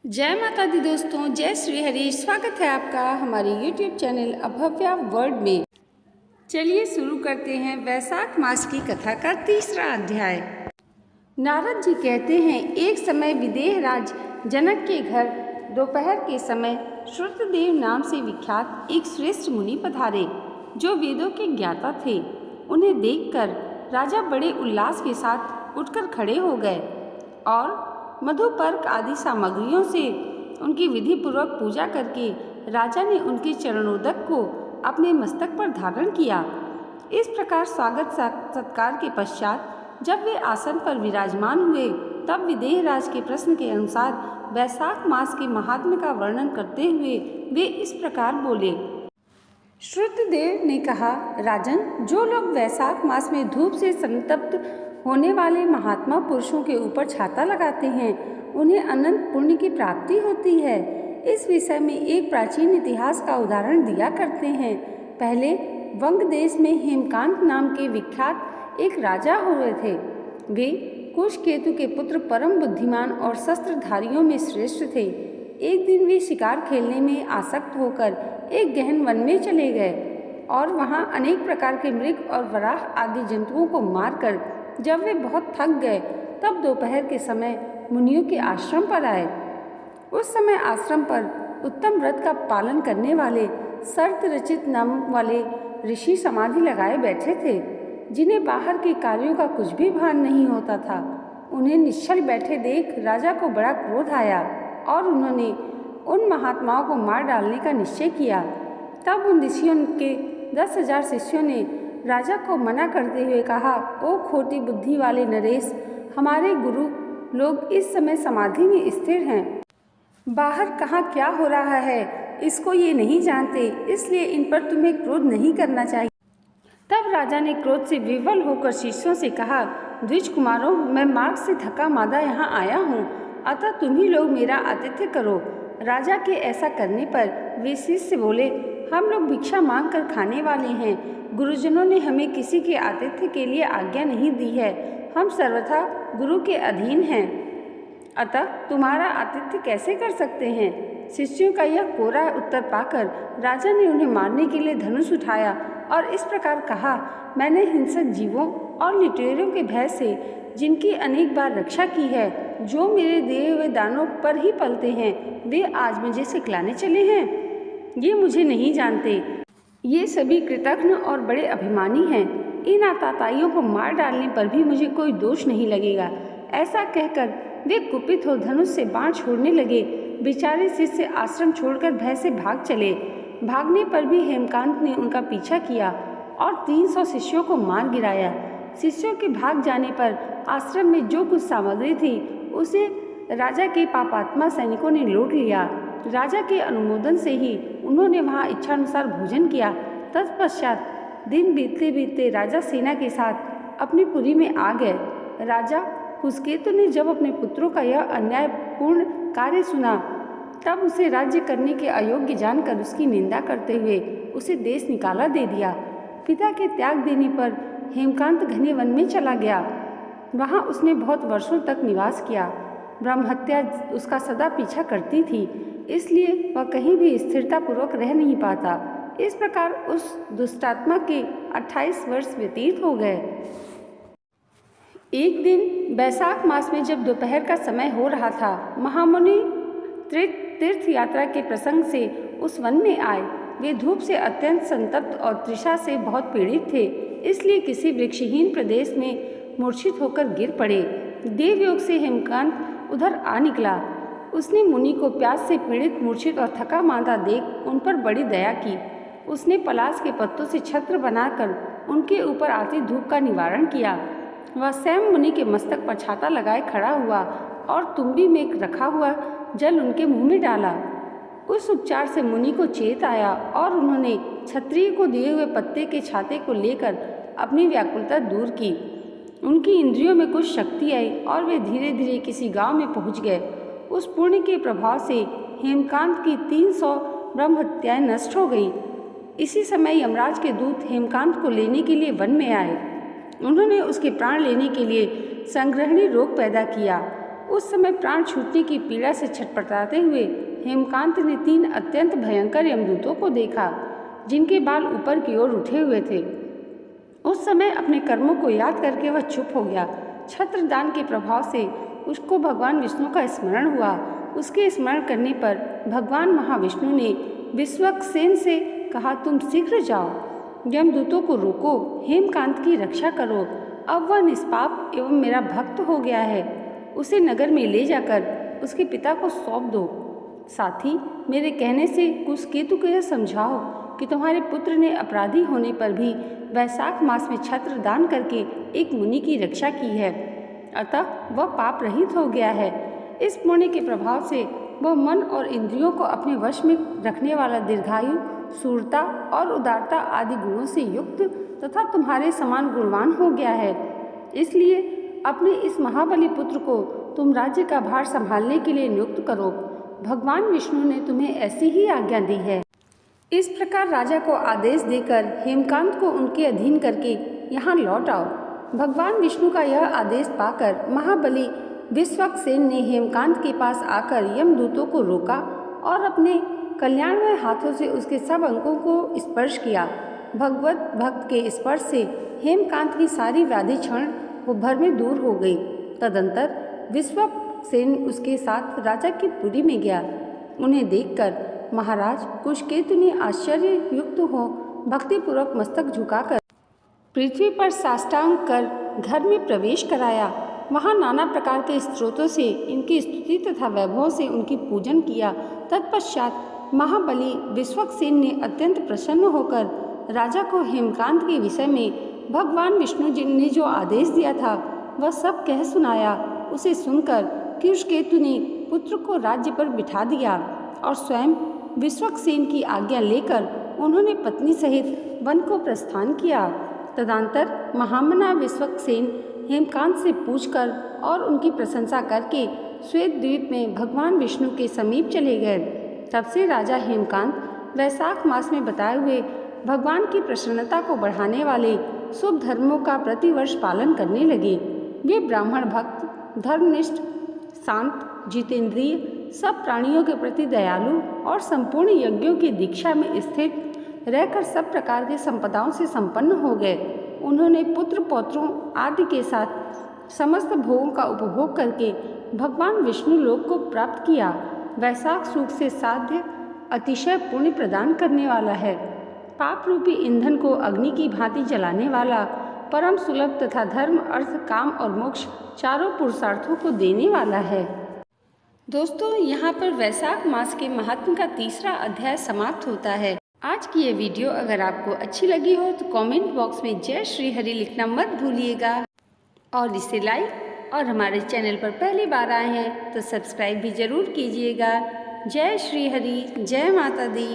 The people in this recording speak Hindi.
जय माता दी दोस्तों, जय श्री हरि। स्वागत है आपका हमारे YouTube चैनल अभव्या वर्ल्ड में। चलिए शुरू करते हैं वैशाख मास की कथा का तीसरा अध्याय। नारद जी कहते हैं, एक समय विदेह राज जनक के घर दोपहर के समय श्रुतदेव नाम से विख्यात एक श्रेष्ठ मुनि पधारे, जो वेदों के ज्ञाता थे। उन्हें देखकर राजा बड़े उल्लास के साथ उठकर खड़े हो गए और मधुपर्क आदि सामग्रियों से उनकी विधि पूर्वक पूजा करके राजा ने उनके चरणोदक को अपने मस्तक पर धारण किया। इस प्रकार स्वागत सत्कार के पश्चात जब वे आसन पर विराजमान हुए, तब विदेह राज के प्रश्न के अनुसार वैशाख मास के महात्म्य का वर्णन करते हुए वे इस प्रकार बोले। श्रुतदेव ने कहा, राजन, जो लोग वैशाख मास में धूप से संतप्त होने वाले महात्मा पुरुषों के ऊपर छाता लगाते हैं, उन्हें अनंत पुण्य की प्राप्ति होती है। इस विषय में एक प्राचीन इतिहास का उदाहरण दिया करते हैं। पहले वंग देश में हेमकांत नाम के विख्यात एक राजा हुए थे। वे कुशकेतु के पुत्र, परम बुद्धिमान और शस्त्रधारियों में श्रेष्ठ थे। एक दिन वे शिकार खेलने में आसक्त होकर एक गहन वन में चले गए और वहाँ अनेक प्रकार के मृग और वराह आदि जंतुओं को मारकर जब वे बहुत थक गए, तब दोपहर के समय मुनियों के आश्रम पर आए। उस समय आश्रम पर उत्तम व्रत का पालन करने वाले शर्त रचित नाम वाले ऋषि समाधि लगाए बैठे थे, जिन्हें बाहर के कार्यों का कुछ भी भान नहीं होता था। उन्हें निश्चल बैठे देख राजा को बड़ा क्रोध आया और उन्होंने उन महात्माओं को मार डालने का निश्चय किया। तब उन ऋषियों के 10,000 शिष्यों ने राजा को मना करते हुए कहा, ओ खोटी बुद्धि वाले नरेश, हमारे गुरु लोग इस समय समाधि में स्थिर हैं। बाहर कहाँ क्या हो रहा है, इसको ये नहीं जानते, इसलिए इन पर तुम्हें क्रोध नहीं करना चाहिए। तब राजा ने क्रोध से विह्वल होकर शिष्यों से कहा, द्विज कुमारों, मैं मार्ग से थका मादा यहाँ आया हूँ, अतः तुम ही लोग मेरा आतिथ्य करो। राजा के ऐसा करने पर वे शिष्य बोले, हम लोग भिक्षा मांग कर खाने वाले हैं। गुरुजनों ने हमें किसी के आतिथ्य के लिए आज्ञा नहीं दी है। हम सर्वथा गुरु के अधीन हैं, अतः तुम्हारा आतिथ्य कैसे कर सकते हैं। शिष्यों का यह कोरा उत्तर पाकर राजा ने उन्हें मारने के लिए धनुष उठाया और इस प्रकार कहा, मैंने हिंसक जीवों और लुटेरों के भय से जिनकी अनेक बार रक्षा की है, जो मेरे दिए हुए दानों पर ही पलते हैं, वे आज मुझे सिखलाने चले हैं। ये मुझे नहीं जानते। ये सभी कृतघ्न और बड़े अभिमानी हैं। इन आताताइयों को मार डालने पर भी मुझे कोई दोष नहीं लगेगा। ऐसा कहकर वे कुपित हो धनुष से बाण छोड़ने लगे। बेचारे शिष्य आश्रम छोड़कर भय से भाग चले। भागने पर भी हेमकांत ने उनका पीछा किया और 300 शिष्यों को मार गिराया। शिष्यों के भाग जाने पर आश्रम में जो कुछ सामग्री थी, उसे राजा के पापात्मा सैनिकों ने लूट लिया। राजा के अनुमोदन से ही उन्होंने वहां इच्छानुसार भोजन किया। तत्पश्चात दिन बीतते बीतते राजा सेना के साथ अपनी पुरी में आ गए। राजा कुशकेतु ने जब अपने पुत्रों का यह अन्यायपूर्ण कार्य सुना, तब उसे राज्य करने के अयोग्य जानकर उसकी निंदा करते हुए उसे देश निकाला दे दिया। पिता के त्याग देने पर हेमकांत घने वन में चला गया। वहाँ उसने बहुत वर्षों तक निवास किया। ब्रह्महत्या उसका सदा पीछा करती थी, इसलिए वह कहीं भी स्थिरता पूर्वक रह नहीं पाता। इस प्रकार उस दुष्टात्मा के 28 वर्ष व्यतीत हो गए। एक दिन वैशाख मास में जब दोपहर का समय हो रहा था, महामुनि तीर्थ यात्रा के प्रसंग से उस वन में आए। वे धूप से अत्यंत संतप्त और तृषा से बहुत पीड़ित थे, इसलिए किसी वृक्षहीन प्रदेश में मूर्छित होकर गिर पड़े। देवयोग से हेमकांत उधर आ निकला। उसने मुनि को प्यास से पीड़ित, मूर्छित और थका मांदा देख उन पर बड़ी दया की। उसने पलाश के पत्तों से छत्र बनाकर उनके ऊपर आती धूप का निवारण किया। वह स्वयं मुनि के मस्तक पर छाता लगाए खड़ा हुआ और तुम्बी में रखा हुआ जल उनके मुंह में डाला। उस उपचार से मुनि को चेत आया और उन्होंने क्षत्रिय को दिए हुए पत्ते के छाते को लेकर अपनी व्याकुलता दूर की। उनकी इंद्रियों में कुछ शक्ति आई और वे धीरे धीरे किसी गांव में पहुंच गए। उस पुण्य के प्रभाव से हेमकांत की 300 ब्रह्महत्याएं नष्ट हो गई। इसी समय यमराज के दूत हेमकांत को लेने के लिए वन में आए। उन्होंने उसके प्राण लेने के लिए संग्रहणी रोग पैदा किया। उस समय प्राण छूटने की पीड़ा से छटपटाते हुए हेमकांत ने 3 अत्यंत भयंकर यमदूतों को देखा, जिनके बाल ऊपर की ओर उठे हुए थे। उस समय अपने कर्मों को याद करके वह चुप हो गया। छत्रदान के प्रभाव से उसको भगवान विष्णु का स्मरण हुआ। उसके स्मरण करने पर भगवान महाविष्णु ने विश्वक्सेन से कहा, तुम शीघ्र जाओ, यमदूतों को रोको, हेमकांत की रक्षा करो। अब वह निष्पाप एवं मेरा भक्त हो गया है। उसे नगर में ले जाकर उसके पिता को सौंप दो। साथ ही मेरे कहने से कुशकेतु को यह समझाओ कि तुम्हारे पुत्र ने अपराधी होने पर भी वैशाख मास में छत्र दान करके एक मुनि की रक्षा की है, अतः वह पाप रहित हो गया है। इस पुण्य के प्रभाव से वह मन और इंद्रियों को अपने वश में रखने वाला दीर्घायु, शूरता और उदारता आदि गुणों से युक्त तथा तुम्हारे समान गुणवान हो गया है। इसलिए अपने इस महाबली पुत्र को तुम राज्य का भार संभालने के लिए नियुक्त करो। भगवान विष्णु ने तुम्हें ऐसी ही आज्ञा दी है। इस प्रकार राजा को आदेश देकर हेमकांत को उनके अधीन करके यहाँ लौट आओ। भगवान विष्णु का यह आदेश पाकर महाबली विश्वक्सेन ने हेमकांत के पास आकर यमदूतों को रोका और अपने कल्याणमय हाथों से उसके सब अंगों को स्पर्श किया। भगवत भक्त के स्पर्श से हेमकांत की सारी व्याधि क्षण भर में दूर हो गई। तदंतर विश्वक्सेन उसके साथ राजा की पुरी में गया। उन्हें देखकर महाराज कुशकेतु ने आश्चर्य युक्त हो भक्तिपूर्वक मस्तक झुकाकर पृथ्वी पर साष्टांग कर घर में प्रवेश कराया। वहाँ नाना प्रकार के स्त्रोतों से इनकी स्तुति तथा वैभवों से उनकी पूजन किया। तत्पश्चात महाबली विश्वक्सेन ने अत्यंत प्रसन्न होकर राजा को हेमकांत के विषय में भगवान विष्णु जी ने जो आदेश दिया था वह सब कह सुनाया। उसे सुनकर कुशकेतु ने पुत्र को राज्य पर बिठा दिया और स्वयं विश्वक्सेन की आज्ञा लेकर उन्होंने पत्नी सहित वन को प्रस्थान किया। तदंतर महामना विश्वक्सेन हेमकांत से पूछकर और उनकी प्रशंसा करके श्वेत द्वीप में भगवान विष्णु के समीप चले गए। तब से राजा हेमकांत वैशाख मास में बताए हुए भगवान की प्रसन्नता को बढ़ाने वाले शुभ धर्मों का प्रतिवर्ष पालन करने लगे। वे ब्राह्मण भक्त, धर्मनिष्ठ, शांत, जितेंद्रिय, सब प्राणियों के प्रति दयालु और संपूर्ण यज्ञों की दीक्षा में स्थित रहकर सब प्रकार के संपदाओं से संपन्न हो गए। उन्होंने पुत्र पौत्रों आदि के साथ समस्त भोगों का उपभोग करके भगवान विष्णु लोक को प्राप्त किया। वैशाख सुख से साध्य अतिशय पुण्य प्रदान करने वाला है। पाप रूपी ईंधन को अग्नि की भांति जलाने वाला, परम सुलभ तथा धर्म, अर्थ, काम और मोक्ष चारों पुरुषार्थों को देने वाला है। दोस्तों, यहाँ पर वैशाख मास के महात्म का 3रा अध्याय समाप्त होता है। आज की ये वीडियो अगर आपको अच्छी लगी हो तो कमेंट बॉक्स में जय श्री हरि लिखना मत भूलिएगा और इसे लाइक और हमारे चैनल पर पहली बार आए हैं तो सब्सक्राइब भी जरूर कीजिएगा। जय श्री हरि, जय माता दी।